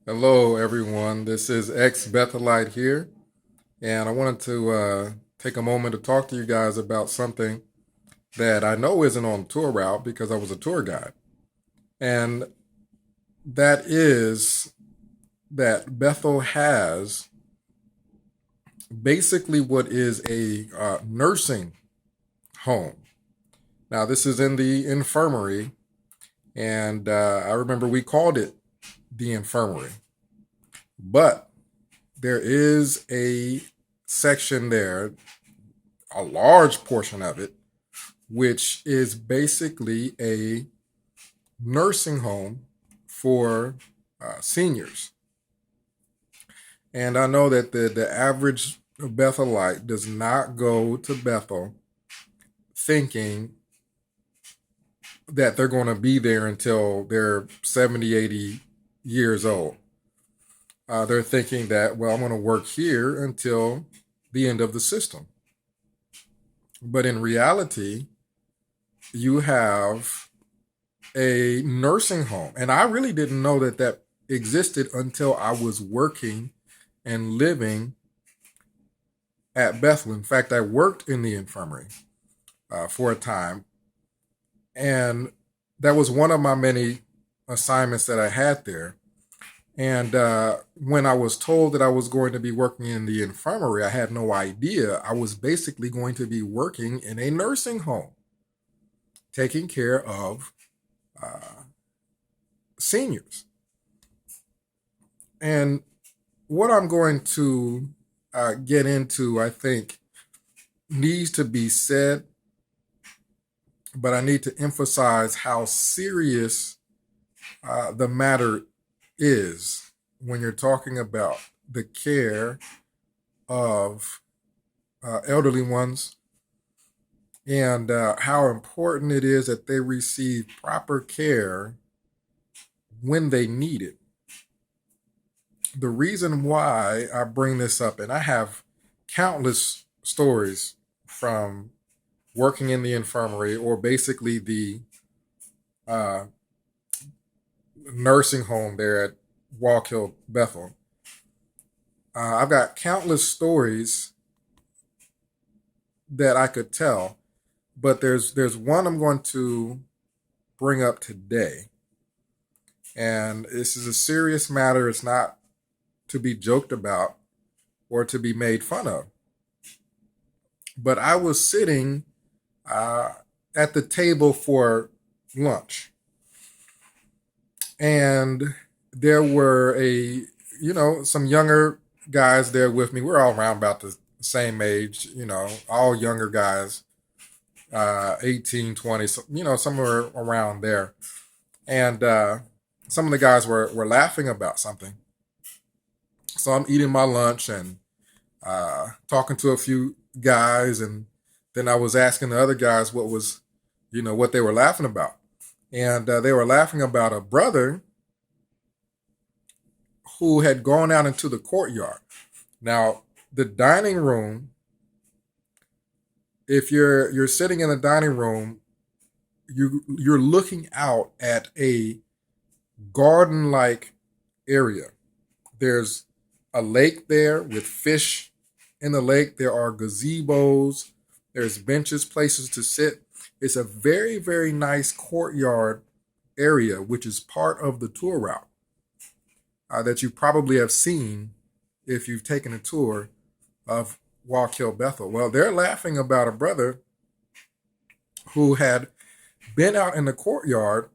Hello, everyone. This is ex-Bethelite here, and I wanted to take a moment to talk to you guys about something that I know isn't on tour route because I was a tour guide, and that is that Bethel has basically what is a nursing home. Now, this is in the infirmary, and I remember we called it the infirmary, but there is a section there, a large portion of it, which is basically a nursing home for seniors. And I know that the average Bethelite does not go to Bethel thinking that they're going to be there until they're 70, 80 years old. They're thinking that, well, I'm going to work here until the end of the system. But in reality, you have a nursing home. And I really didn't know that that existed until I was working and living at Bethel. In fact, I worked in the infirmary for a time. And that was one of my many assignments that I had there. And when I was told that I was going to be working in the infirmary, I had no idea. I was basically going to be working in a nursing home, taking care of seniors. And what I'm going to get into, I think, needs to be said, but I need to emphasize how serious the matter is when you're talking about the care of elderly ones and how important it is that they receive proper care when they need it. The reason why I bring this up, and I have countless stories from working in the infirmary or basically the uh, nursing home there at Walk Hill Bethel. I've got countless stories that I could tell, but there's one I'm going to bring up today, and this is a serious matter. It's not to be joked about or to be made fun of. But I was sitting uh, at the table for lunch, and there were some younger guys there with me. We're all around about the same age, all younger guys, 18, 20, so, somewhere around there. And some of the guys were laughing about something. So I'm eating my lunch and talking to a few guys, and then I was asking the other guys what they were laughing about. And they were laughing about a brother who had gone out into the courtyard. Now, the dining room, if you're sitting in the dining room, you're looking out at a garden-like area. There's a lake there with fish in the lake. There are gazebos. There's benches, places to sit. It's a very, very nice courtyard area, which is part of the tour route that you probably have seen if you've taken a tour of Walk Hill Bethel. Well, they're laughing about a brother who had been out in the courtyard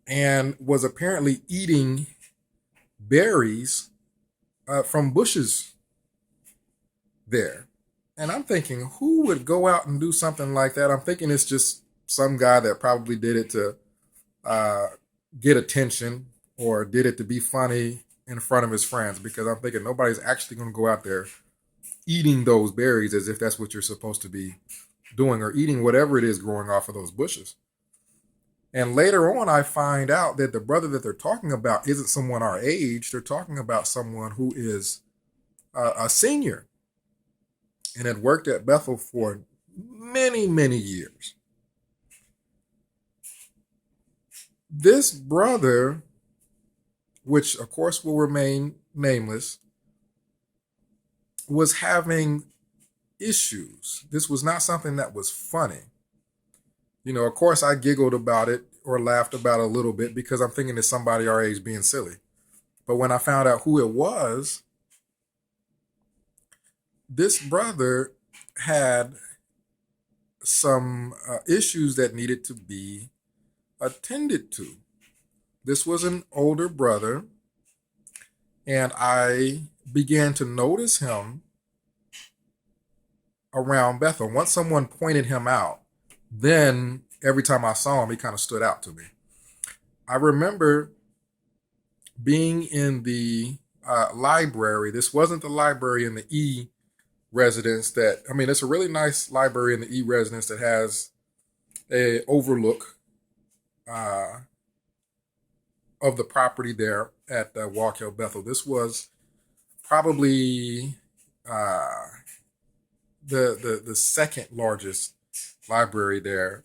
and was apparently eating berries from bushes there. And I'm thinking, who would go out and do something like that? I'm thinking it's just some guy that probably did it to uh, get attention or did it to be funny in front of his friends, because I'm thinking nobody's actually going to go out there eating those berries as if that's what you're supposed to be doing, or eating whatever it is growing off of those bushes. And later on, I find out that the brother that they're talking about isn't someone our age. They're talking about someone who is a senior and had worked at Bethel for many, many years. This brother which of course will remain nameless, was having issues. This was not something that was funny. Of course I giggled about it or laughed about it a little bit because I'm thinking it's somebody our age being silly. But when I found out who it was, this brother had some issues that needed to be attended to. This was an older brother, and I began to notice him around Bethel. Once someone pointed him out, then every time I saw him, he kind of stood out to me. I remember being in the library. This wasn't the library in the E residence it's a really nice library in the E residence that has a overlook of the property there at Walk Hill Bethel. This was probably the second largest library there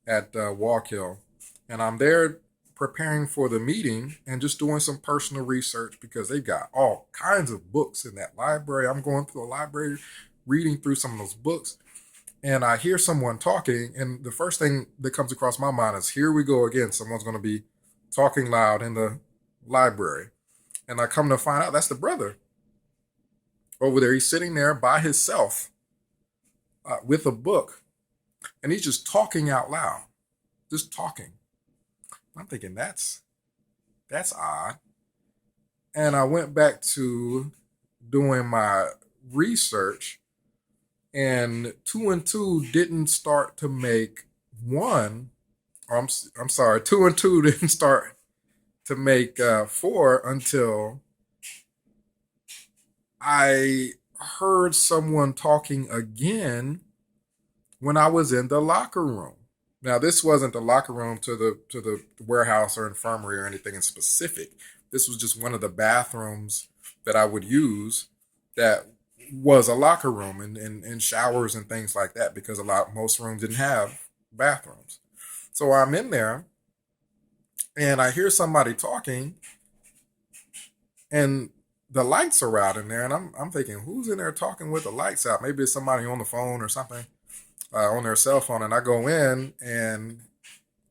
at Walk Hill. And I'm there preparing for the meeting and just doing some personal research because they've got all kinds of books in that library. I'm going through the library, reading through some of those books, and I hear someone talking, and the first thing that comes across my mind is, here we go again. Someone's going to be talking loud in the library. And I come to find out that's the brother over there. He's sitting there by himself with a book, and he's just talking out loud, just talking. I'm thinking that's odd. And I went back to doing my research, and two and two didn't start to make one. Or I'm sorry, two and two didn't start to make four until I heard someone talking again when I was in the locker room. Now, this wasn't the locker room to the warehouse or infirmary or anything in specific. This was just one of the bathrooms that I would use that was a locker room and showers and things like that, because most rooms didn't have bathrooms. So I'm in there and I hear somebody talking, and the lights are out in there, and I'm thinking, who's in there talking with the lights out? Maybe it's somebody on the phone or something. On their cell phone. And I go in, and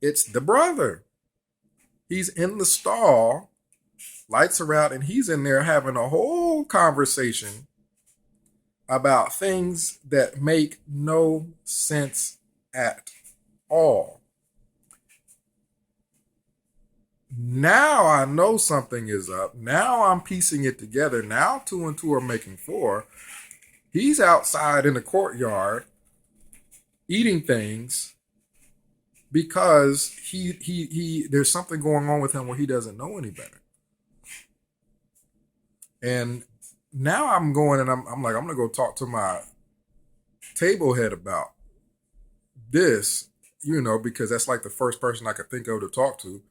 it's the brother. He's in the stall, lights are out, and he's in there having a whole conversation about things that make no sense at all. Now I know something is up. Now I'm piecing it together. Now two and two are making four. He's outside in the courtyard eating things because he there's something going on with him where he doesn't know any better. And now I'm going, and I'm like, I'm gonna go talk to my table head about this, because that's like the first person I could think of to talk to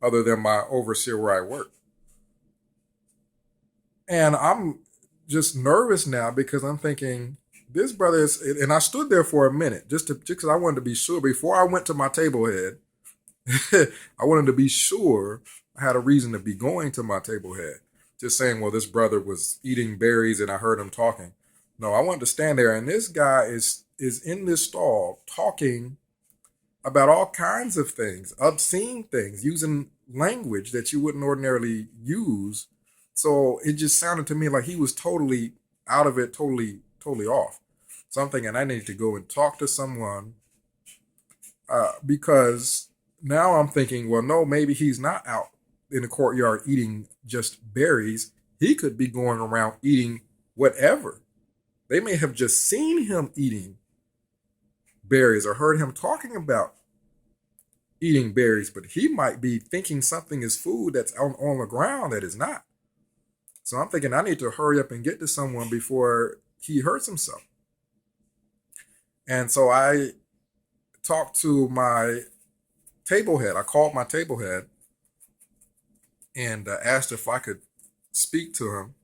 other than my overseer where I work. And I'm just nervous now because I'm thinking, this brother is, and I stood there for a minute just because I wanted to be sure before I went to my table head. I wanted to be sure I had a reason to be going to my table head. Just saying, well, this brother was eating berries and I heard him talking. No, I wanted to stand there, and this guy is in this stall talking about all kinds of things, obscene things, using language that you wouldn't ordinarily use. So it just sounded to me like he was totally out of it, totally off. So I'm thinking I need to go and talk to someone because now I'm thinking, well, no, maybe he's not out in the courtyard eating just berries. He could be going around eating whatever. They may have just seen him eating berries or heard him talking about eating berries, but he might be thinking something is food that's on the ground that is not. So I'm thinking I need to hurry up and get to someone before he hurts himself. And so I talked to my table head. I called my table head and asked if I could speak to him.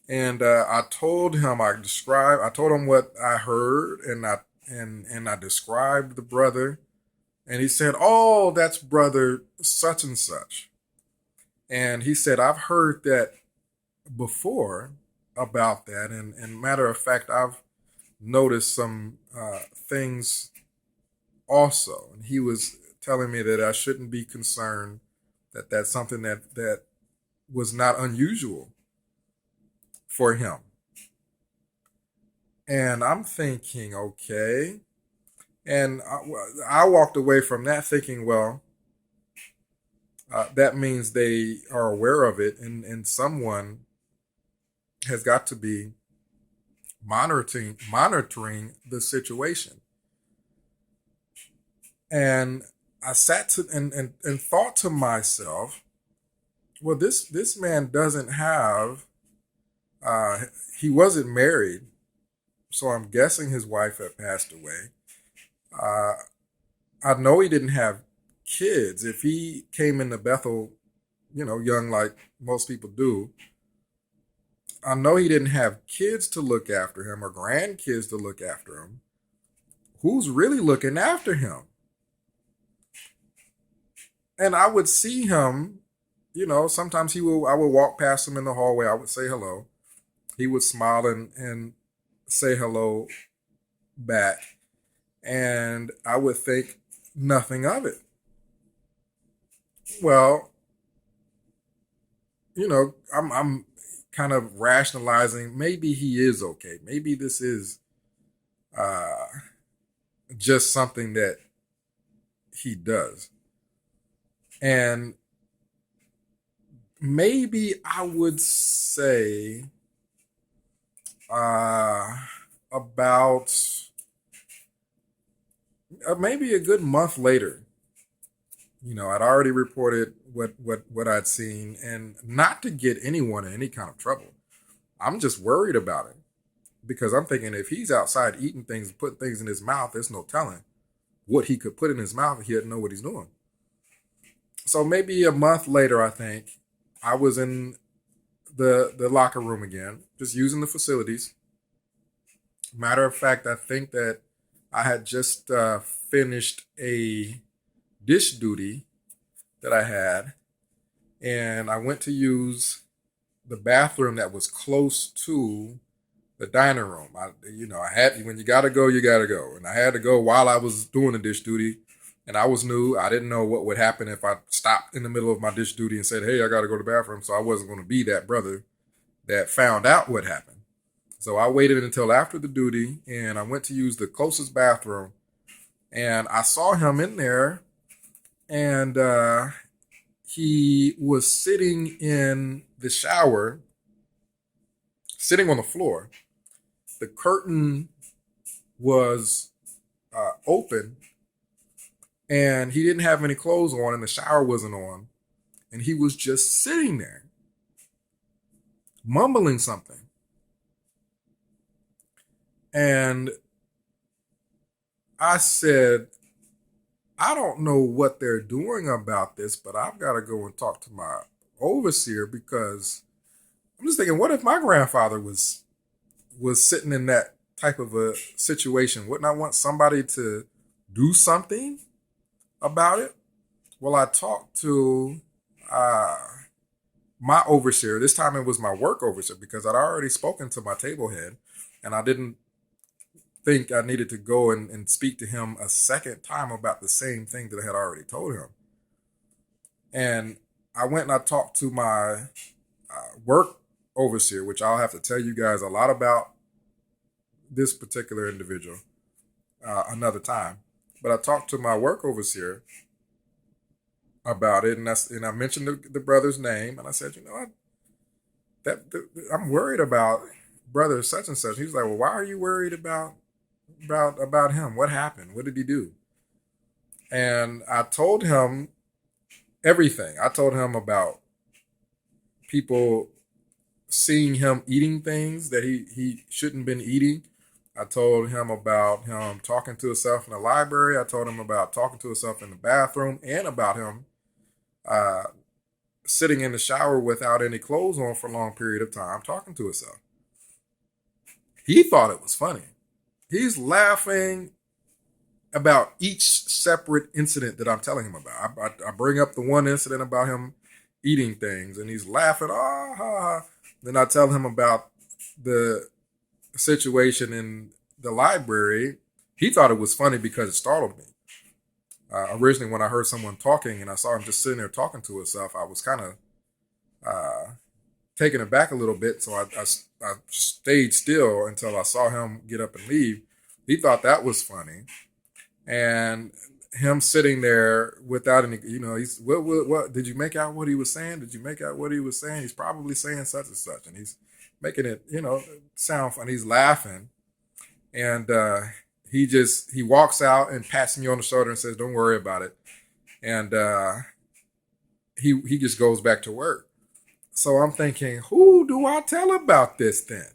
And I told him, I told him what I heard, and I described the brother. And he said, oh, that's brother such and such. And he said, I've heard that before about that. And matter of fact, I've noticed some things also. And he was telling me that I shouldn't be concerned, that that's something that was not unusual for him. And I'm thinking, okay. And I walked away from that thinking, well, that means they are aware of it, and someone has got to be monitoring the situation. And I sat to and thought to myself, well, this man doesn't have uh, he wasn't married, so I'm guessing his wife had passed away. Uh, I know he didn't have kids. If he came into Bethel, young like most people do, I know he didn't have kids to look after him or grandkids to look after him. Who's really looking after him? And I would see him, sometimes I would walk past him in the hallway. I would say hello. He would smile and say hello back. And I would think nothing of it. Well, I'm kind of rationalizing. Maybe he is okay. Maybe this is uh, just something that he does. And maybe I would say uh, about maybe a good month later, I'd already reported what I'd seen, and not to get anyone in any kind of trouble. I'm just worried about him because I'm thinking if he's outside eating things, putting things in his mouth, there's no telling what he could put in his mouth if he didn't know what he's doing. So maybe a month later, I think I was in the locker room again, just using the facilities. Matter of fact, I think that I had just finished a dish duty that I had, and I went to use the bathroom that was close to the dining room. I had when you gotta go, and I had to go while I was doing the dish duty, and I was new. I didn't know what would happen if I stopped in the middle of my dish duty and said, "Hey, I gotta go to the bathroom." So I wasn't going to be that brother that found out what happened. So I waited until after the duty, and I went to use the closest bathroom, and I saw him in there, and he was sitting in the shower, sitting on the floor. The curtain was open, and he didn't have any clothes on, and the shower wasn't on, and he was just sitting there, mumbling something. And I said, I don't know what they're doing about this, but I've got to go and talk to my overseer, because I'm just thinking, what if my grandfather was sitting in that type of a situation? Wouldn't I want somebody to do something about it? Well, I talked to my overseer. This time it was my work overseer, because I'd already spoken to my table head, and I didn't think I needed to go and speak to him a second time about the same thing that I had already told him. And I went and I talked to my work overseer, which I'll have to tell you guys a lot about this particular individual another time. But I talked to my work overseer about it, and I mentioned the brother's name, and I said, I'm worried about brother such and such. He was like, well, why are you worried about him? What happened? What did he do? And I told him everything. I told him about people seeing him eating things that he shouldn't been eating. I told him about him talking to himself in the library. I told him about talking to himself in the bathroom, and about him uh, sitting in the shower without any clothes on for a long period of time, talking to himself. He thought it was funny. He's laughing about each separate incident that I'm telling him about. I bring up the one incident about him eating things, and he's laughing. Ah, ha, ha. Then I tell him about the situation in the library. He thought it was funny because it startled me. Originally, when I heard someone talking and I saw him just sitting there talking to himself, I was kind of uh, taken aback a little bit. So I stayed still until I saw him get up and leave. He thought that was funny. And him sitting there without any, he's, what, did you make out what he was saying? Did you make out what he was saying? He's probably saying such and such. And he's making it, sound fun. He's laughing. And he walks out and pats me on the shoulder and says, "Don't worry about it." And he just goes back to work. So I'm thinking, who do I tell about this then?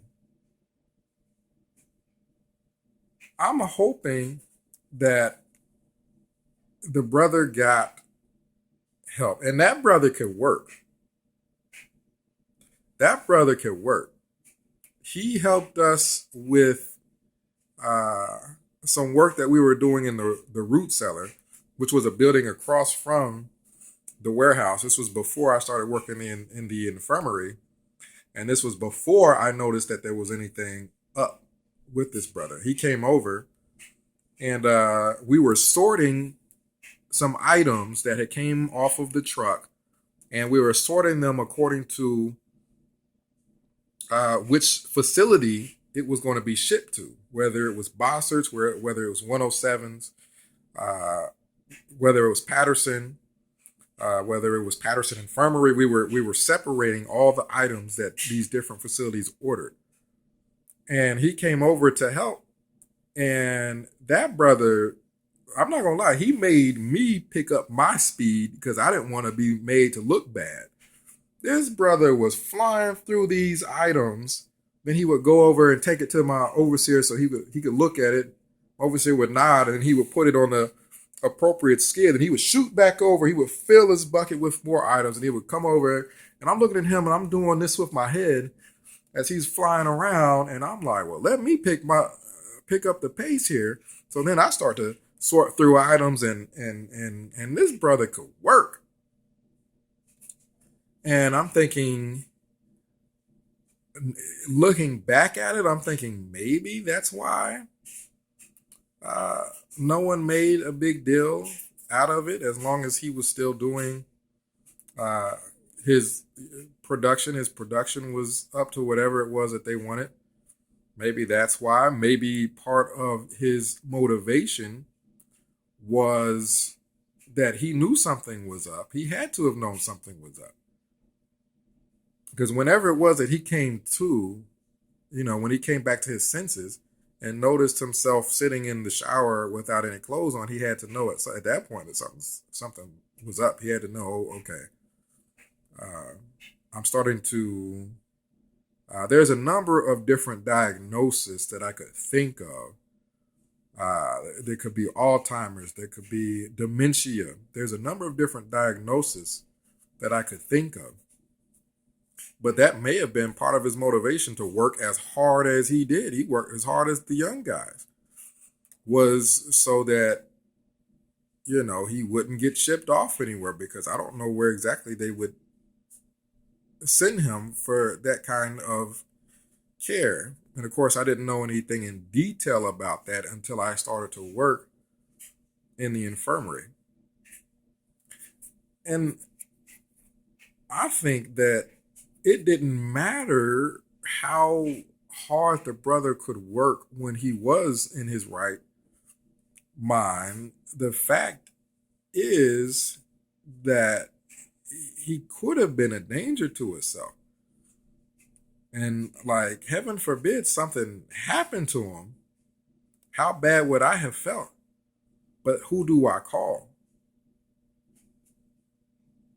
I'm hoping that the brother got help. And that brother could work. That brother could work. He helped us with some work that we were doing in the root cellar, which was a building across from the warehouse. This was before I started working in the infirmary. And this was before I noticed that there was anything up with this brother. He came over and we were sorting some items that had came off of the truck, and we were sorting them according to which facility it was going to be shipped to, whether it was Bossards, whether it was 107s, whether it was Patterson, whether it was Patterson Infirmary. We were separating all the items that these different facilities ordered. And he came over to help. And that brother, I'm not going to lie, he made me pick up my speed because I didn't want to be made to look bad. This brother was flying through these items. Then he would go over and take it to my overseer so he could look at it. Overseer would nod and he would put it on the appropriate skid, and he would shoot back over. He would fill his bucket with more items, and he would come over, and I'm looking at him and I'm doing this with my head as he's flying around, and I'm like, well, let me pick up the pace here. So then I start to sort through items, and this brother could work. And I'm thinking, looking back at it, I'm thinking maybe that's why no one made a big deal out of it, as long as he was still doing his production. His production was up to whatever it was that they wanted. Maybe that's why. Maybe part of his motivation was that he knew something was up. He had to have known something was up. Because whenever it was that he came to, when he came back to his senses and noticed himself sitting in the shower without any clothes on, he had to know it. So at that point that something was up. He had to know, okay, I'm starting to, there's a number of different diagnoses that I could think of. There could be Alzheimer's, there could be dementia. There's a number of different diagnoses that I could think of. But that may have been part of his motivation to work as hard as he did. He worked as hard as the young guys, was so that, he wouldn't get shipped off anywhere, because I don't know where exactly they would send him for that kind of care. And of course, I didn't know anything in detail about that until I started to work in the infirmary. And I think that it didn't matter how hard the brother could work when he was in his right mind. The fact is that he could have been a danger to himself. And like, heaven forbid something happened to him. How bad would I have felt? But who do I call?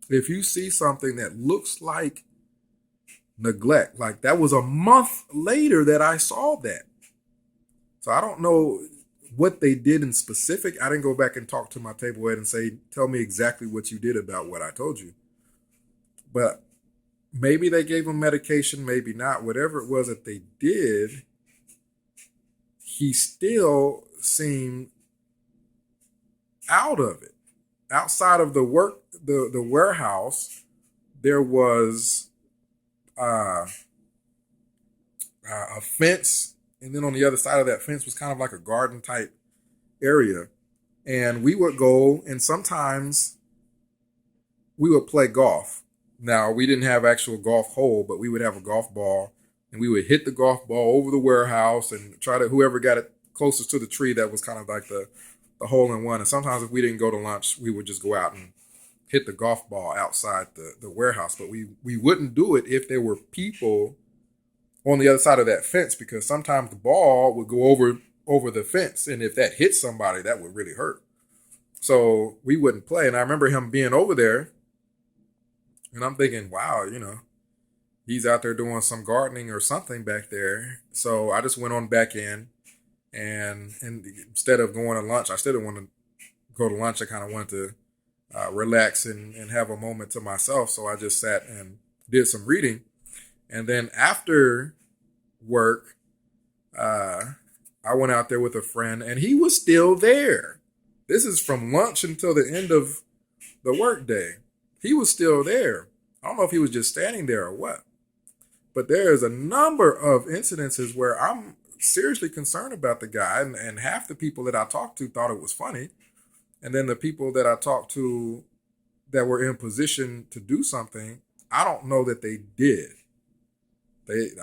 If you see something that looks like neglect, like that was a month later that I saw that. So I don't know what they did in specific. I didn't go back and talk to my table head and say, tell me exactly what you did about what I told you. But maybe they gave him medication, maybe not. Whatever it was that they did, he still seemed out of it. Outside of the warehouse, there was uh, a fence, and then on the other side of that fence was kind of like a garden type area. And we would go, and sometimes we would play golf. Now, we didn't have actual golf hole, but we would have a golf ball, and we would hit the golf ball over the warehouse and try to, whoever got it closest to the tree, that was kind of like the hole in one. And sometimes if we didn't go to lunch, we would just go out and hit the golf ball outside the warehouse. But we wouldn't do it if there were people on the other side of that fence, because sometimes the ball would go over the fence, and if that hit somebody, that would really hurt. So we wouldn't play. And I remember him being over there, and I'm thinking, wow, he's out there doing some gardening or something back there. So I just went on back in, and instead of going to lunch, I still didn't want to go to lunch. I kind of wanted to relax and have a moment to myself. So I just sat and did some reading. And then after work, I went out there with a friend, and he was still there. This is from lunch until the end of the work day. He was still there. I don't know if he was just standing there or what. But there is a number of incidences where I'm seriously concerned about the guy, and half the people that I talked to thought it was funny. And then the people that I talked to that were in position to do something, I don't know that they did.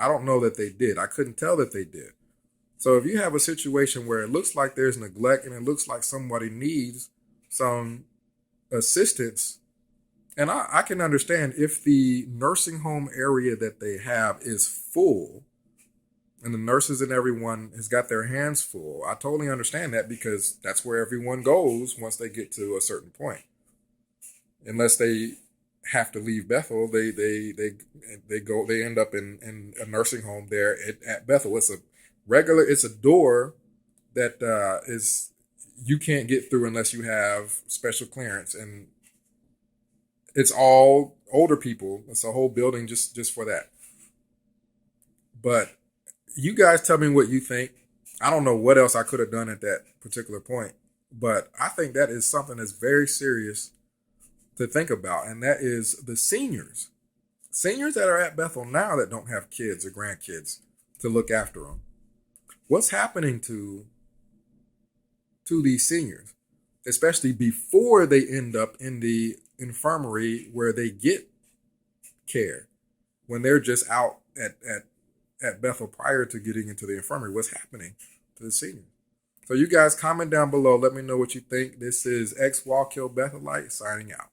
I don't know that they did. I couldn't tell that they did. So if you have a situation where it looks like there's neglect and it looks like somebody needs some assistance, and I can understand if the nursing home area that they have is full and the nurses and everyone has got their hands full. I totally understand that, because that's where everyone goes once they get to a certain point. Unless they have to leave Bethel, they end up in a nursing home there at Bethel. It's a door that is, you can't get through unless you have special clearance, and it's all older people. It's a whole building just for that. But you guys tell me what you think. I don't know what else I could have done at that particular point, but I think that is something that's very serious to think about, and that is the seniors. Seniors that are at Bethel now that don't have kids or grandkids to look after them. What's happening to these seniors, especially before they end up in the infirmary where they get care, when they're just out at Bethel prior to getting into the infirmary? What's happening to the seniors? So you guys comment down below. Let me know what you think. This is X Wall Kill Bethelite signing out.